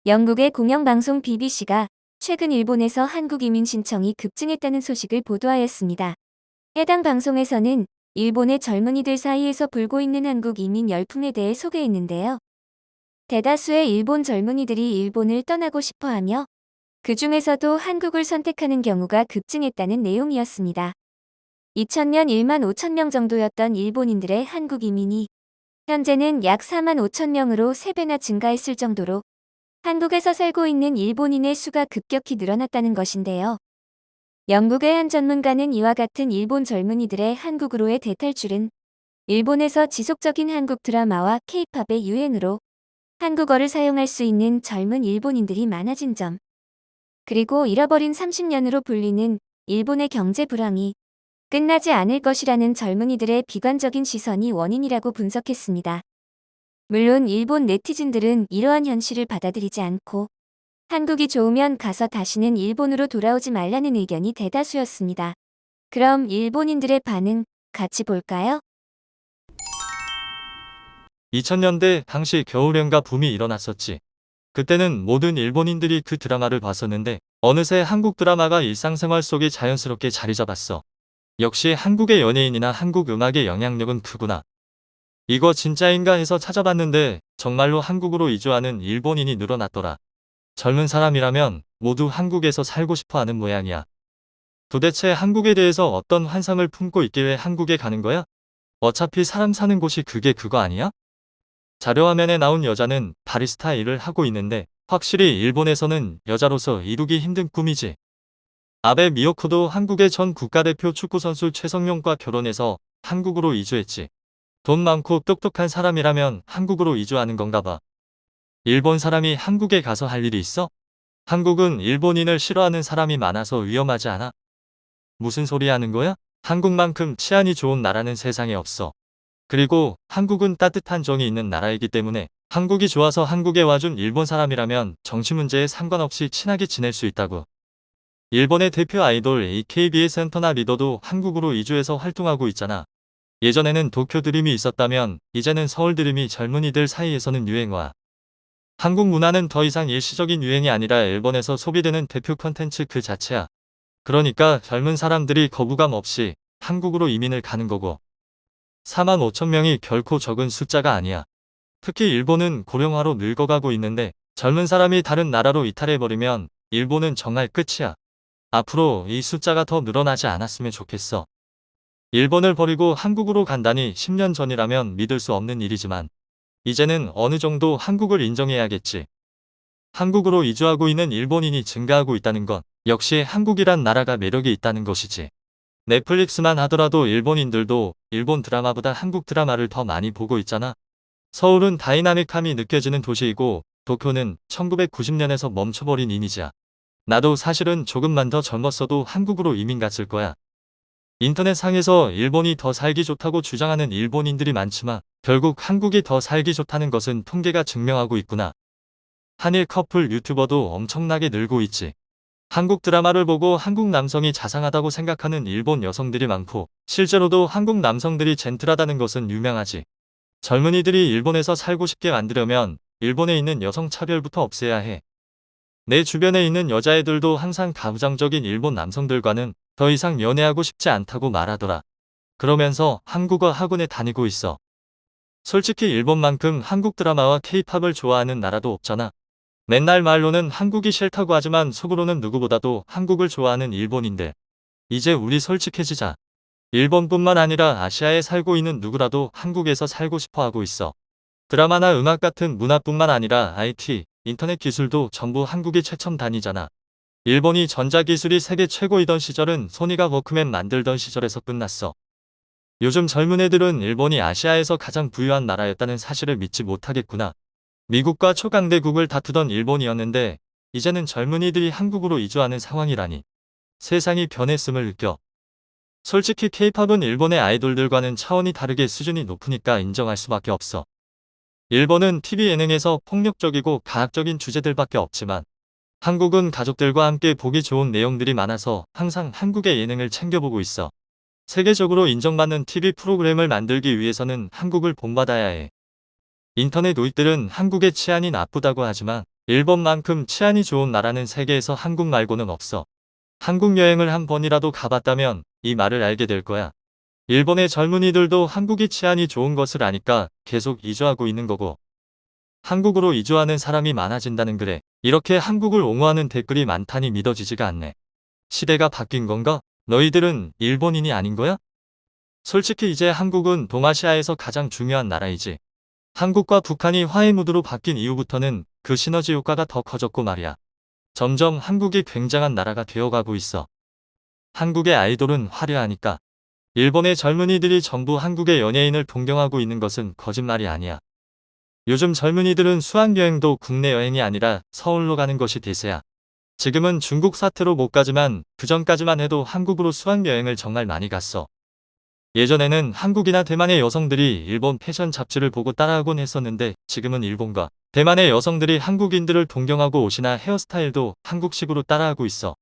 영국의 공영방송 BBC가 최근 일본에서 한국 이민 신청이 급증했다는 소식을 보도하였습니다. 해당 방송에서는 일본의 젊은이들 사이에서 불고 있는 한국 이민 열풍에 대해 소개했는데요. 대다수의 일본 젊은이들이 일본을 떠나고 싶어하며 그 중에서도 한국을 선택하는 경우가 급증했다는 내용이었습니다. 2000년 1만 5천 명 정도였던 일본인들의 한국 이민이 현재는 약 4만 5천 명으로 3배나 증가했을 정도로 한국에서 살고 있는 일본인의 수가 급격히 늘어났다는 것인데요. 영국의 한 전문가는 이와 같은 일본 젊은이들의 한국으로의 대탈출은 일본에서 지속적인 한국 드라마와 K-팝의 유행으로 한국어를 사용할 수 있는 젊은 일본인들이 많아진 점, 그리고 잃어버린 30년으로 불리는 일본의 경제 불황이 끝나지 않을 것이라는 젊은이들의 비관적인 시선이 원인이라고 분석했습니다. 물론 일본 네티즌들은 이러한 현실을 받아들이지 않고 한국이 좋으면 가서 다시는 일본으로 돌아오지 말라는 의견이 대다수였습니다. 그럼 일본인들의 반응 같이 볼까요? 2000년대 당시 겨울연가 붐이 일어났었지. 그때는 모든 일본인들이 그 드라마를 봤었는데 어느새 한국 드라마가 일상생활 속에 자연스럽게 자리 잡았어. 역시 한국의 연예인이나 한국 음악의 영향력은 크구나. 이거 진짜인가 해서 찾아봤는데 정말로 한국으로 이주하는 일본인이 늘어났더라. 젊은 사람이라면 모두 한국에서 살고 싶어 하는 모양이야. 도대체 한국에 대해서 어떤 환상을 품고 있길래 한국에 가는 거야? 어차피 사람 사는 곳이 그거 아니야? 자료화면에 나온 여자는 바리스타 일을 하고 있는데 확실히 일본에서는 여자로서 이루기 힘든 꿈이지. 아베 미야코도 한국의 전 국가대표 축구선수 최성용과 결혼해서 한국으로 이주했지. 돈 많고 똑똑한 사람이라면 한국으로 이주하는 건가 봐. 일본 사람이 한국에 가서 할 일이 있어? 한국은 일본인을 싫어하는 사람이 많아서 위험하지 않아? 무슨 소리 하는 거야? 한국만큼 치안이 좋은 나라는 세상에 없어. 그리고 한국은 따뜻한 정이 있는 나라이기 때문에 한국이 좋아서 한국에 와준 일본 사람이라면 정치 문제에 상관없이 친하게 지낼 수 있다고. 일본의 대표 아이돌 AKB의 센터나 리더도 한국으로 이주해서 활동하고 있잖아. 예전에는 도쿄 드림이 있었다면 이제는 서울 드림이 젊은이들 사이에서는 유행어야. 한국 문화는 더 이상 일시적인 유행이 아니라 일본에서 소비되는 대표 컨텐츠 그 자체야. 그러니까 젊은 사람들이 거부감 없이 한국으로 이민을 가는 거고. 4만 5천 명이 결코 적은 숫자가 아니야. 특히 일본은 고령화로 늙어가고 있는데 젊은 사람이 다른 나라로 이탈해버리면 일본은 정말 끝이야. 앞으로 이 숫자가 더 늘어나지 않았으면 좋겠어. 일본을 버리고 한국으로 간다니 10년 전이라면 믿을 수 없는 일이지만 이제는 어느 정도 한국을 인정해야겠지. 한국으로 이주하고 있는 일본인이 증가하고 있다는 건 역시 한국이란 나라가 매력이 있다는 것이지. 넷플릭스만 하더라도 일본인들도 일본 드라마보다 한국 드라마를 더 많이 보고 있잖아. 서울은 다이나믹함이 느껴지는 도시이고 도쿄는 1990년에서 멈춰버린 이미지야. 나도 사실은 조금만 더 젊었어도 한국으로 이민 갔을 거야. 인터넷상에서 일본이 더 살기 좋다고 주장하는 일본인들이 많지만 결국 한국이 더 살기 좋다는 것은 통계가 증명하고 있구나. 한일 커플 유튜버도 엄청나게 늘고 있지. 한국 드라마를 보고 한국 남성이 자상하다고 생각하는 일본 여성들이 많고 실제로도 한국 남성들이 젠틀하다는 것은 유명하지. 젊은이들이 일본에서 살고 싶게 만들려면 일본에 있는 여성 차별부터 없애야 해. 내 주변에 있는 여자애들도 항상 가부장적인 일본 남성들과는 더 이상 연애하고 싶지 않다고 말하더라. 그러면서 한국어 학원에 다니고 있어. 솔직히 일본만큼 한국 드라마와 K-팝을 좋아하는 나라도 없잖아. 맨날 말로는 한국이 싫다고 하지만 속으로는 누구보다도 한국을 좋아하는 일본인들. 이제 우리 솔직해지자. 일본뿐만 아니라 아시아에 살고 있는 누구라도 한국에서 살고 싶어 하고 있어. 드라마나 음악 같은 문화뿐만 아니라 IT, 인터넷 기술도 전부 한국이 최첨단이잖아. 일본이 전자기술이 세계 최고이던 시절은 소니가 워크맨 만들던 시절에서 끝났어. 요즘 젊은 애들은 일본이 아시아에서 가장 부유한 나라였다는 사실을 믿지 못하겠구나. 미국과 초강대국을 다투던 일본이었는데 이제는 젊은이들이 한국으로 이주하는 상황이라니. 세상이 변했음을 느껴. 솔직히 K-팝은 일본의 아이돌들과는 차원이 다르게 수준이 높으니까 인정할 수밖에 없어. 일본은 TV 예능에서 폭력적이고 가학적인 주제들밖에 없지만 한국은 가족들과 함께 보기 좋은 내용들이 많아서 항상 한국의 예능을 챙겨보고 있어. 세계적으로 인정받는 TV 프로그램을 만들기 위해서는 한국을 본받아야 해. 인터넷 우익들은 한국의 치안이 나쁘다고 하지만 일본만큼 치안이 좋은 나라는 세계에서 한국 말고는 없어. 한국 여행을 한 번이라도 가봤다면 이 말을 알게 될 거야. 일본의 젊은이들도 한국이 치안이 좋은 것을 아니까 계속 이주하고 있는 거고. 한국으로 이주하는 사람이 많아진다는 그래. 이렇게 한국을 옹호하는 댓글이 많다니 믿어지지가 않네. 시대가 바뀐 건가? 너희들은 일본인이 아닌 거야? 솔직히 이제 한국은 동아시아에서 가장 중요한 나라이지. 한국과 북한이 화해 무드로 바뀐 이후부터는 그 시너지 효과가 더 커졌고 말이야. 점점 한국이 굉장한 나라가 되어가고 있어. 한국의 아이돌은 화려하니까. 일본의 젊은이들이 전부 한국의 연예인을 동경하고 있는 것은 거짓말이 아니야. 요즘 젊은이들은 수학여행도 국내 여행이 아니라 서울로 가는 것이 대세야. 지금은 중국 사태로 못 가지만 그전까지만 해도 한국으로 수학여행을 정말 많이 갔어. 예전에는 한국이나 대만의 여성들이 일본 패션 잡지를 보고 따라하곤 했었는데 지금은 일본과 대만의 여성들이 한국인들을 동경하고 옷이나 헤어스타일도 한국식으로 따라하고 있어.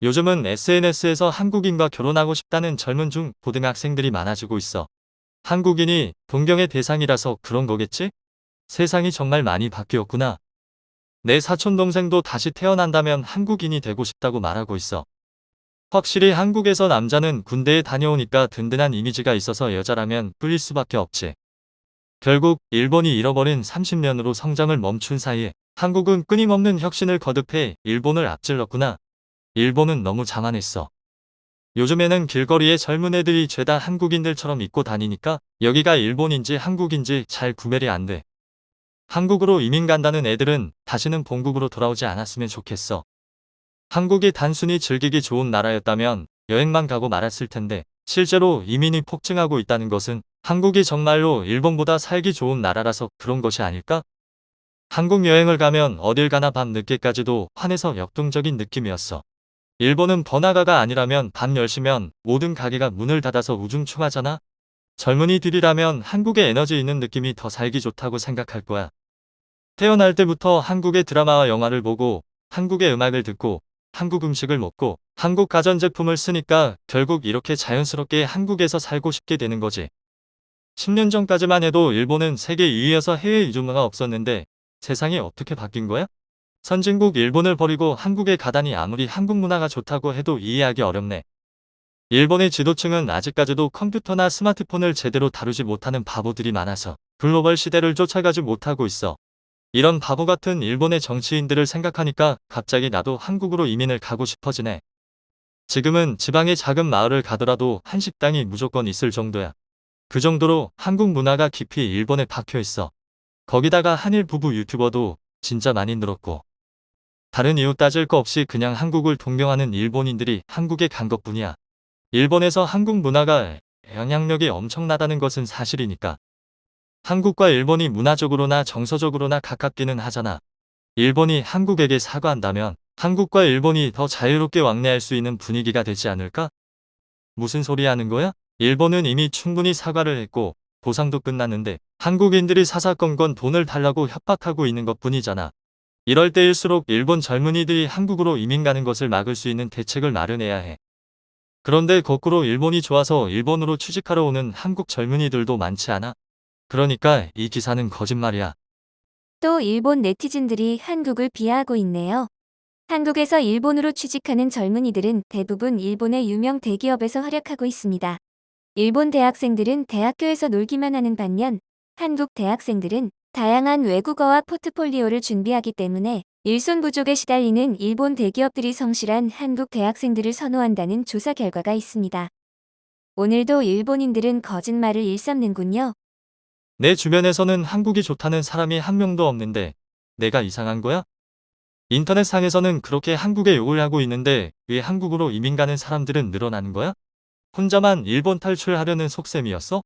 요즘은 SNS에서 한국인과 결혼하고 싶다는 젊은 중 고등학생들이 많아지고 있어. 한국인이 동경의 대상이라서 그런 거겠지? 세상이 정말 많이 바뀌었구나. 내 사촌 동생도 다시 태어난다면 한국인이 되고 싶다고 말하고 있어. 확실히 한국에서 남자는 군대에 다녀오니까 든든한 이미지가 있어서 여자라면 뿔릴 수밖에 없지. 결국 일본이 잃어버린 30년으로 성장을 멈춘 사이에 한국은 끊임없는 혁신을 거듭해 일본을 앞질렀구나. 일본은 너무 자만했어. 요즘에는 길거리에 젊은 애들이 죄다 한국인들처럼 입고 다니니까 여기가 일본인지 한국인지 잘 구별이 안 돼. 한국으로 이민 간다는 애들은 다시는 본국으로 돌아오지 않았으면 좋겠어. 한국이 단순히 즐기기 좋은 나라였다면 여행만 가고 말았을 텐데 실제로 이민이 폭증하고 있다는 것은 한국이 정말로 일본보다 살기 좋은 나라라서 그런 것이 아닐까? 한국 여행을 가면 어딜 가나 밤 늦게까지도 환해서 역동적인 느낌이었어. 일본은 번화가가 아니라면 밤 10시면 모든 가게가 문을 닫아서 우중충하잖아? 젊은이들이라면 한국의 에너지 있는 느낌이 더 살기 좋다고 생각할 거야. 태어날 때부터 한국의 드라마와 영화를 보고 한국의 음악을 듣고 한국 음식을 먹고 한국 가전제품을 쓰니까 결국 이렇게 자연스럽게 한국에서 살고 싶게 되는 거지. 10년 전까지만 해도 일본은 세계 2위여서 해외 이주문화가 없었는데 세상이 어떻게 바뀐 거야? 선진국 일본을 버리고 한국에 가다니 아무리 한국 문화가 좋다고 해도 이해하기 어렵네. 일본의 지도층은 아직까지도 컴퓨터나 스마트폰을 제대로 다루지 못하는 바보들이 많아서 글로벌 시대를 쫓아가지 못하고 있어. 이런 바보 같은 일본의 정치인들을 생각하니까 갑자기 나도 한국으로 이민을 가고 싶어지네. 지금은 지방의 작은 마을을 가더라도 한식당이 무조건 있을 정도야. 그 정도로 한국 문화가 깊이 일본에 박혀 있어. 거기다가 한일 부부 유튜버도 진짜 많이 늘었고. 다른 이유 따질 거 없이 그냥 한국을 동경하는 일본인들이 한국에 간 것뿐이야. 일본에서 한국 문화가 영향력이 엄청나다는 것은 사실이니까. 한국과 일본이 문화적으로나 정서적으로나 가깝기는 하잖아. 일본이 한국에게 사과한다면 한국과 일본이 더 자유롭게 왕래할 수 있는 분위기가 되지 않을까? 무슨 소리 하는 거야? 일본은 이미 충분히 사과를 했고 보상도 끝났는데 한국인들이 사사건건 돈을 달라고 협박하고 있는 것뿐이잖아. 이럴 때일수록 일본 젊은이들이 한국으로 이민 가는 것을 막을 수 있는 대책을 마련해야 해. 그런데 거꾸로 일본이 좋아서 일본으로 취직하러 오는 한국 젊은이들도 많지 않아? 그러니까 이 기사는 거짓말이야. 또 일본 네티즌들이 한국을 비하하고 있네요. 한국에서 일본으로 취직하는 젊은이들은 대부분 일본의 유명 대기업에서 활약하고 있습니다. 일본 대학생들은 대학교에서 놀기만 하는 반면 한국 대학생들은 다양한 외국어와 포트폴리오를 준비하기 때문에 일손 부족에 시달리는 일본 대기업들이 성실한 한국 대학생들을 선호한다는 조사 결과가 있습니다. 오늘도 일본인들은 거짓말을 일삼는군요. 내 주변에서는 한국이 좋다는 사람이 한 명도 없는데 내가 이상한 거야? 인터넷상에서는 그렇게 한국에 욕을 하고 있는데 왜 한국으로 이민 가는 사람들은 늘어나는 거야? 혼자만 일본 탈출하려는 속셈이었어?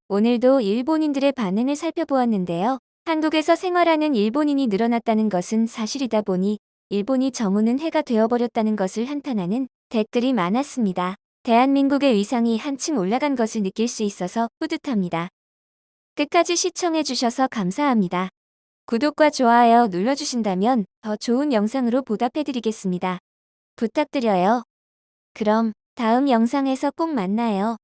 오늘도 일본인들의 반응을 살펴보았는데요. 한국에서 생활하는 일본인이 늘어났다는 것은 사실이다 보니 일본이 정우는 해가 되어버렸다는 것을 한탄하는 댓글이 많았습니다. 대한민국의 위상이 한층 올라간 것을 느낄 수 있어서 뿌듯합니다. 끝까지 시청해주셔서 감사합니다. 구독과 좋아요 눌러주신다면 더 좋은 영상으로 보답해드리겠습니다. 부탁드려요. 그럼 다음 영상에서 꼭 만나요.